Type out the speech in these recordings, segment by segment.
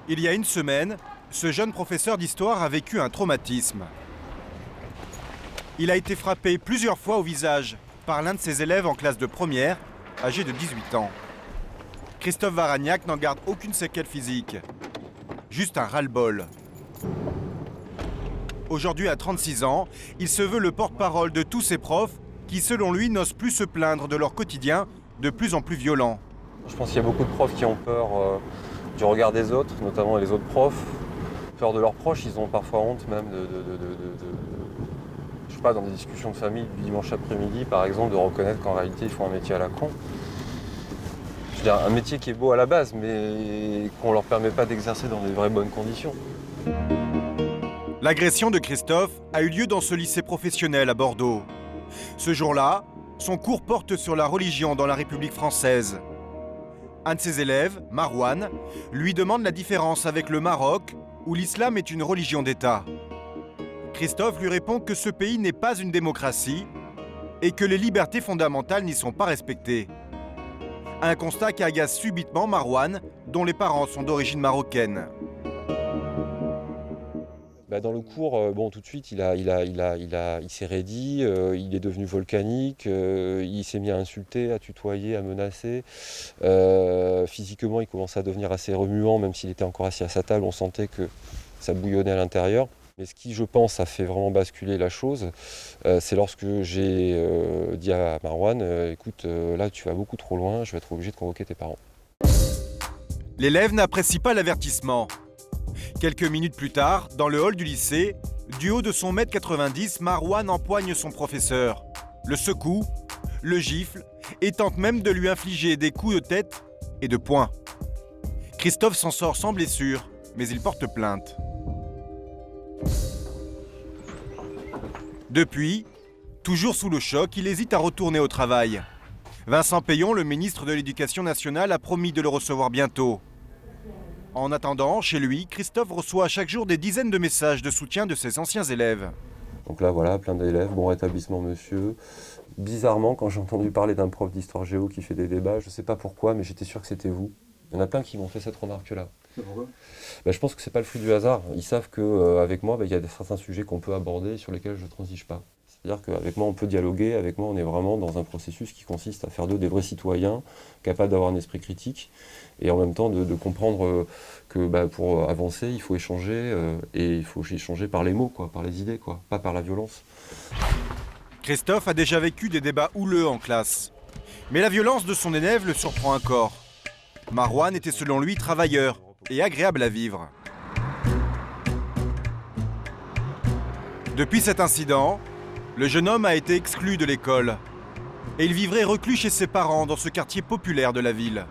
Il y a une semaine, ce jeune professeur d'histoire a vécu un traumatisme. Il a été frappé plusieurs fois au visage par l'un de ses élèves en classe de première, âgé de 18 ans. Christophe Varagnac n'en garde aucune séquelle physique, juste un ras-le-bol. Aujourd'hui, à 36 ans, il se veut le porte-parole de tous ces profs qui, selon lui, n'osent plus se plaindre de leur quotidien de plus en plus violent. Je pense qu'il y a beaucoup de profs qui ont peur du regard des autres, notamment les autres profs. Peur de leurs proches, ils ont parfois honte même je sais pas, dans des discussions de famille du dimanche après-midi, par exemple, de reconnaître qu'en réalité, ils font un métier à la con. Je veux dire, un métier qui est beau à la base, mais qu'on ne leur permet pas d'exercer dans des vraies bonnes conditions. L'agression de Christophe a eu lieu dans ce lycée professionnel à Bordeaux. Ce jour-là, son cours porte sur la religion dans la République française. Un de ses élèves, Marouane, lui demande la différence avec le Maroc, où l'islam est une religion d'État. Christophe lui répond que ce pays n'est pas une démocratie et que les libertés fondamentales n'y sont pas respectées. Un constat qui agace subitement Marouane, dont les parents sont d'origine marocaine. Dans le cours, tout de suite, il s'est raidi, il est devenu volcanique, il s'est mis à insulter, à tutoyer, à menacer. Physiquement, il commençait à devenir assez remuant, même s'il était encore assis à sa table, on sentait que ça bouillonnait à l'intérieur. Mais ce qui, je pense, a fait vraiment basculer la chose, c'est lorsque j'ai dit à Marouane, écoute, là tu vas beaucoup trop loin, je vais être obligé de convoquer tes parents. L'élève n'apprécie pas l'avertissement. Quelques minutes plus tard, dans le hall du lycée, du haut de son 1m90, Marouane empoigne son professeur, le secoue, le gifle et tente même de lui infliger des coups de tête et de poing. Christophe s'en sort sans blessure, mais il porte plainte. Depuis, toujours sous le choc, il hésite à retourner au travail. Vincent Peillon, le ministre de l'Éducation nationale, a promis de le recevoir bientôt. En attendant, chez lui, Christophe reçoit chaque jour des dizaines de messages de soutien de ses anciens élèves. Donc là, voilà, plein d'élèves, bon rétablissement monsieur. Bizarrement, quand j'ai entendu parler d'un prof d'histoire géo qui fait des débats, je ne sais pas pourquoi, mais j'étais sûr que c'était vous. Il y en a plein qui m'ont fait cette remarque-là. Pourquoi ? Je pense que c'est pas le fruit du hasard. Ils savent qu'avec moi, il y a certains sujets qu'on peut aborder sur lesquels je ne transige pas. C'est-à-dire qu'avec moi, on peut dialoguer, avec moi, on est vraiment dans un processus qui consiste à faire d'eux des vrais citoyens, capables d'avoir un esprit critique, et en même temps de comprendre que pour avancer, il faut échanger, et il faut échanger par les mots, par les idées, pas par la violence. Christophe a déjà vécu des débats houleux en classe. Mais la violence de son élève le surprend encore. Marouane était selon lui travailleur et agréable à vivre. Depuis cet incident, le jeune homme a été exclu de l'école et il vivrait reclus chez ses parents dans ce quartier populaire de la ville.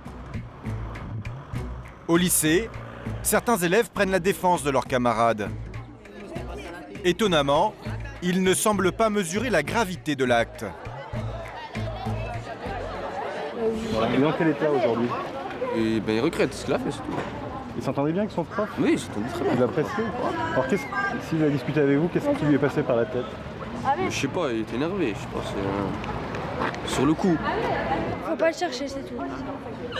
Au lycée, certains élèves prennent la défense de leurs camarades. Étonnamment, ils ne semblent pas mesurer la gravité de l'acte. Il est dans quel état aujourd'hui ? Il regrette ce qu'il a fait, c'est tout. Il s'entendait bien avec son prof ? Oui, il s'entendait très bien. Il l'appréciait ? Alors s'il a discuté avec vous, qu'est-ce qui lui est passé par la tête ? Je sais pas, il était énervé, je sais pas, c'est sur le coup. Faut pas le chercher, c'est tout.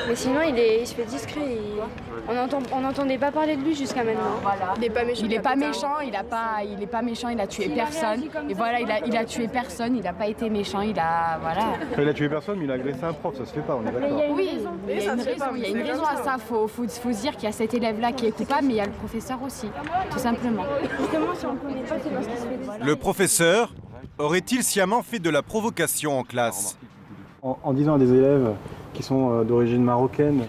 Mais sinon, il se fait discret. On n'entendait pas parler de lui jusqu'à maintenant. Voilà. Il est pas méchant. Il a tué personne. Et voilà, il a tué personne. Il n'a pas été méchant. Il a Il a tué personne, mais il a agressé un prof. Ça se fait pas, on est d'accord. Oui, il y a une raison à ça. Faut se dire qu'il y a cet élève-là qui est coupable, mais il y a le professeur aussi, tout simplement. Justement, si on ne connaît pas, c'est parce qu'il se fait discret. Le professeur aurait-il sciemment fait de la provocation en classe ? En disant à des élèves qui sont d'origine marocaine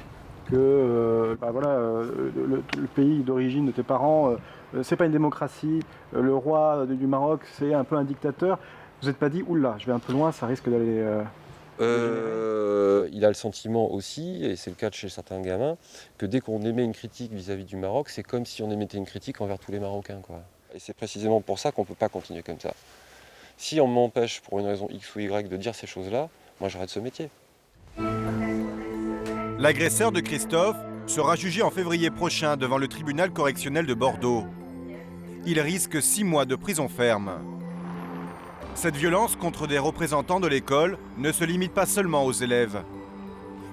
que le pays d'origine de tes parents, c'est pas une démocratie, le roi du Maroc, c'est un peu un dictateur, vous n'êtes pas dit, oula, je vais un peu loin, ça risque d'aller... Il a le sentiment aussi, et c'est le cas de chez certains gamins, que dès qu'on émet une critique vis-à-vis du Maroc, c'est comme si on émettait une critique envers tous les Marocains, Et c'est précisément pour ça qu'on ne peut pas continuer comme ça. Si on m'empêche pour une raison X ou Y de dire ces choses-là, moi j'arrête ce métier. L'agresseur de Christophe sera jugé en février prochain devant le tribunal correctionnel de Bordeaux. Il risque 6 mois de prison ferme. Cette violence contre des représentants de l'école ne se limite pas seulement aux élèves.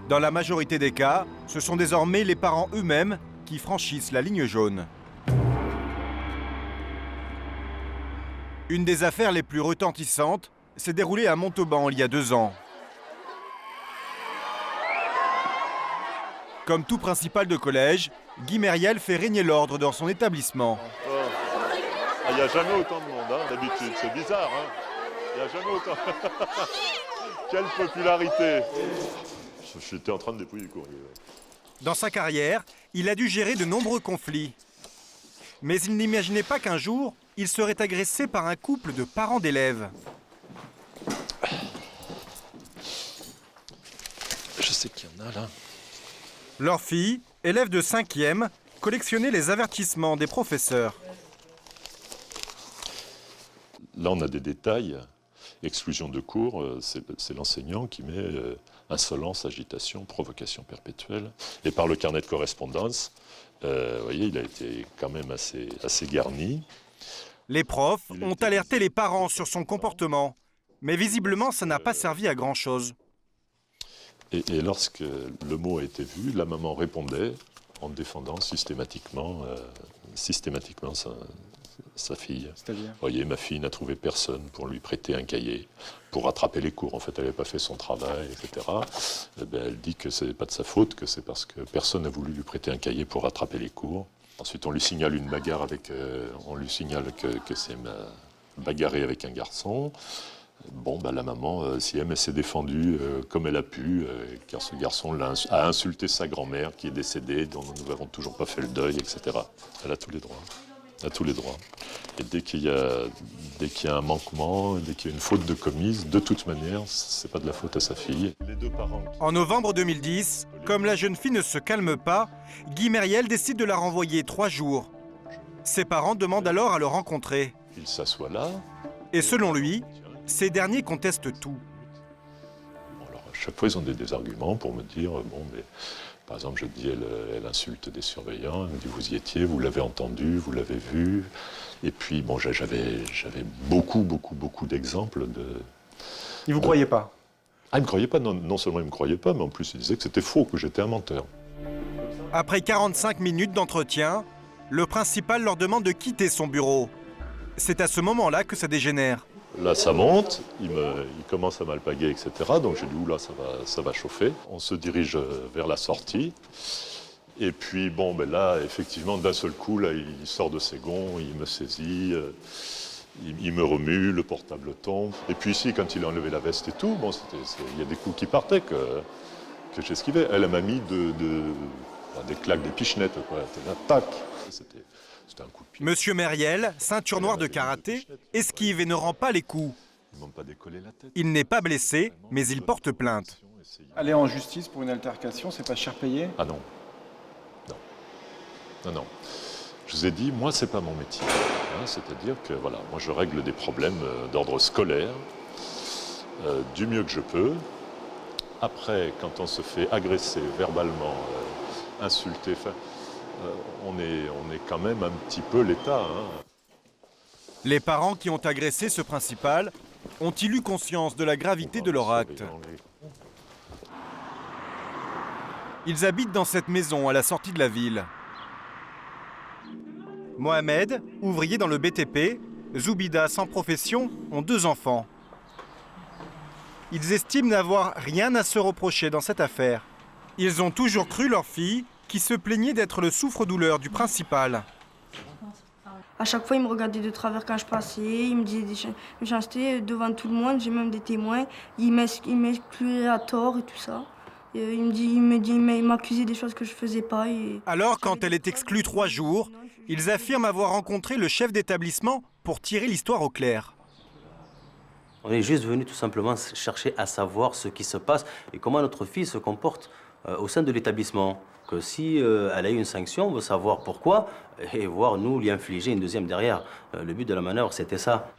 Dans la majorité des cas, ce sont désormais les parents eux-mêmes qui franchissent la ligne jaune. Une des affaires les plus retentissantes s'est déroulée à Montauban il y a 2 ans. Comme tout principal de collège, Guy Mériel fait régner l'ordre dans son établissement. Il n'y a jamais autant de monde, hein, d'habitude. C'est bizarre, hein. Il n'y a jamais autant. Quelle popularité. J'étais en train de dépouiller le courrier. Dans sa carrière, il a dû gérer de nombreux conflits. Mais il n'imaginait pas qu'un jour, il serait agressé par un couple de parents d'élèves. Je sais qu'il y en a là. Leur fille, élève de 5e, collectionnait les avertissements des professeurs. Là, on a des détails. Exclusion de cours, c'est l'enseignant qui met insolence, agitation, provocation perpétuelle. Et par le carnet de correspondance, vous voyez, il a été quand même assez garni. Les profs ont alerté les parents sur son comportement. Mais visiblement, ça n'a pas servi à grand-chose. Et lorsque le mot a été vu, la maman répondait en défendant systématiquement sa fille. C'est-à-dire ? Vous voyez, ma fille n'a trouvé personne pour lui prêter un cahier, pour rattraper les cours. En fait, elle n'avait pas fait son travail, etc. Eh bien, elle dit que ce n'est pas de sa faute, que c'est parce que personne n'a voulu lui prêter un cahier pour rattraper les cours. Ensuite, on lui signale une bagarre on lui signale que c'est bagarré avec un garçon. Bon, ben, la maman, si elle s'est défendue comme elle a pu, car ce garçon a insulté sa grand-mère qui est décédée, dont nous n'avons toujours pas fait le deuil, etc. Elle a tous les droits. À tous les droits. Et dès qu'il y a un manquement, dès qu'il y a une faute de commise, de toute manière, c'est pas de la faute à sa fille. Les 2 parents. En novembre 2010, comme la jeune fille ne se calme pas, Guy Mériel décide de la renvoyer 3 jours. Ses parents demandent alors à le rencontrer. Il s'assoit là. Et selon lui, ces derniers contestent tout. Bon, alors, à chaque fois, ils ont des arguments pour me dire, bon, mais... Par exemple, je dis, elle insulte des surveillants, elle me dit, vous y étiez, vous l'avez entendu, vous l'avez vu. Et puis, bon, j'avais beaucoup d'exemples de... Il ne vous croyait pas ? Ah, il ne me croyait pas, non seulement il ne me croyait pas, mais en plus il disait que c'était faux, que j'étais un menteur. Après 45 minutes d'entretien, le principal leur demande de quitter son bureau. C'est à ce moment-là que ça dégénère. Là, ça monte, il commence à m'alpaguer, etc. Donc j'ai dit, oula, ça va chauffer. On se dirige vers la sortie. Et puis, bon, ben là, effectivement, d'un seul coup, là, il sort de ses gonds, il me saisit, il me remue, le portable tombe. Et puis ici, quand il a enlevé la veste et tout, bon, il y a des coups qui partaient que j'esquivais. Elle m'a mis des claques, des pichenettes, quoi. Là, tac. C'était un coup de pied. Monsieur Mériel, ceinture noire de karaté, esquive et ne rend pas les coups. Ils m'ont pas décollé la tête. Il n'est pas blessé, mais il porte plainte. Aller en justice pour une altercation, c'est pas cher payé ? Ah non. Non. Je vous ai dit, moi, c'est pas mon métier. Hein, c'est-à-dire que, voilà, moi, je règle des problèmes d'ordre scolaire du mieux que je peux. Après, quand on se fait agresser verbalement, insulter, on est quand même un petit peu l'État. Hein. Les parents qui ont agressé ce principal ont-ils eu conscience de la gravité de leur acte ? Ils habitent dans cette maison à la sortie de la ville. Mohamed, ouvrier dans le BTP, Zoubida sans profession, ont 2 enfants. Ils estiment n'avoir rien à se reprocher dans cette affaire. Ils ont toujours cru leur fille qui se plaignait d'être le souffre-douleur du principal. À chaque fois, il me regardait de travers quand je passais, il me disait des méchancetés devant tout le monde, j'ai même des témoins. Il m'excluait à tort et tout ça. Et il m'accusait des choses que je faisais pas. Alors, quand elle est exclue 3 jours, ils affirment avoir rencontré le chef d'établissement pour tirer l'histoire au clair. On est juste venu tout simplement chercher à savoir ce qui se passe et comment notre fille se comporte au sein de l'établissement. Que si elle a eu une sanction, on veut savoir pourquoi et voir nous lui infliger une deuxième derrière. Le but de la manœuvre, c'était ça.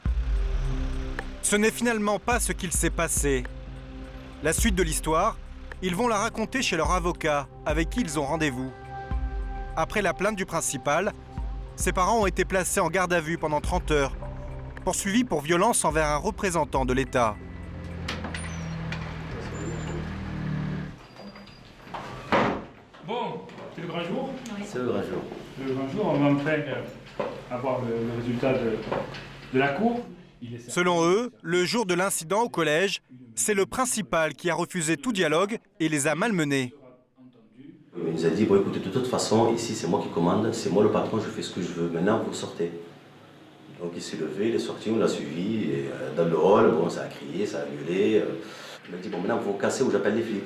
Ce n'est finalement pas ce qu'il s'est passé. La suite de l'histoire, ils vont la raconter chez leur avocat, avec qui ils ont rendez-vous. Après la plainte du principal, ses parents ont été placés en garde à vue pendant 30 heures, poursuivis pour violence envers un représentant de l'État. Bon, tu le grand jour. C'est le grand jour. Le grand jour, on va enfin avoir le résultat de la cour. Selon eux, le jour de l'incident au collège, c'est le principal qui a refusé tout dialogue et les a malmenés. Il nous a dit, bon écoutez, de toute façon, ici c'est moi qui commande, c'est moi le patron, je fais ce que je veux, maintenant vous sortez. Donc il s'est levé, il est sorti, on l'a suivi, et dans le hall, bon, ça a crié, ça a gueulé. Il m'a dit, bon maintenant vous vous cassez ou j'appelle les flics.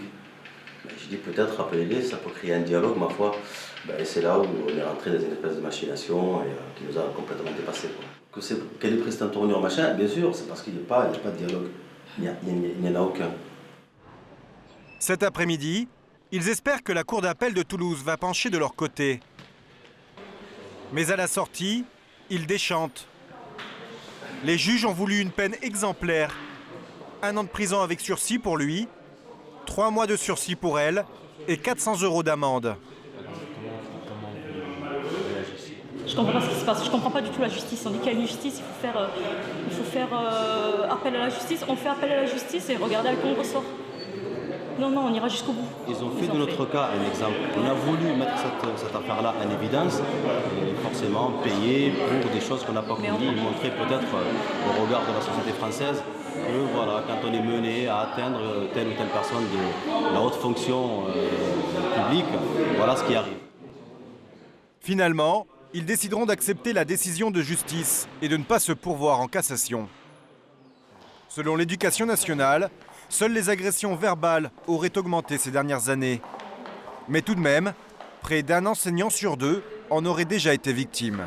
J'ai dit, peut-être, rappelez-les, ça peut créer un dialogue, ma foi. Et c'est là où on est rentré dans une espèce de machination qui nous a complètement dépassés. Qu'elle ait pris cette tournure, machin, bien sûr, c'est parce qu'il n'y a pas de dialogue. Il n'y en a aucun. Cet après-midi, ils espèrent que la cour d'appel de Toulouse va pencher de leur côté. Mais à la sortie, ils déchantent. Les juges ont voulu une peine exemplaire. 1 an de prison avec sursis pour lui, 3 mois de sursis pour elle et 400 € d'amende. Je comprends pas ce qui se passe, je comprends pas du tout la justice. On dit qu'il y a une justice, il faut faire appel à la justice. On fait appel à la justice et regardez à quoi on ressort. Non, on ira jusqu'au bout. Ils ont fait de notre cas un exemple. On a voulu mettre cette affaire-là en évidence et forcément payer pour des choses qu'on n'a pas commises et montrer peut-être au regard de la société française que voilà, quand on est mené à atteindre telle ou telle personne de la haute fonction publique, voilà ce qui arrive. Finalement, ils décideront d'accepter la décision de justice et de ne pas se pourvoir en cassation. Selon l'Éducation nationale, seules les agressions verbales auraient augmenté ces dernières années. Mais tout de même, près d'1 enseignant sur 2 en aurait déjà été victime.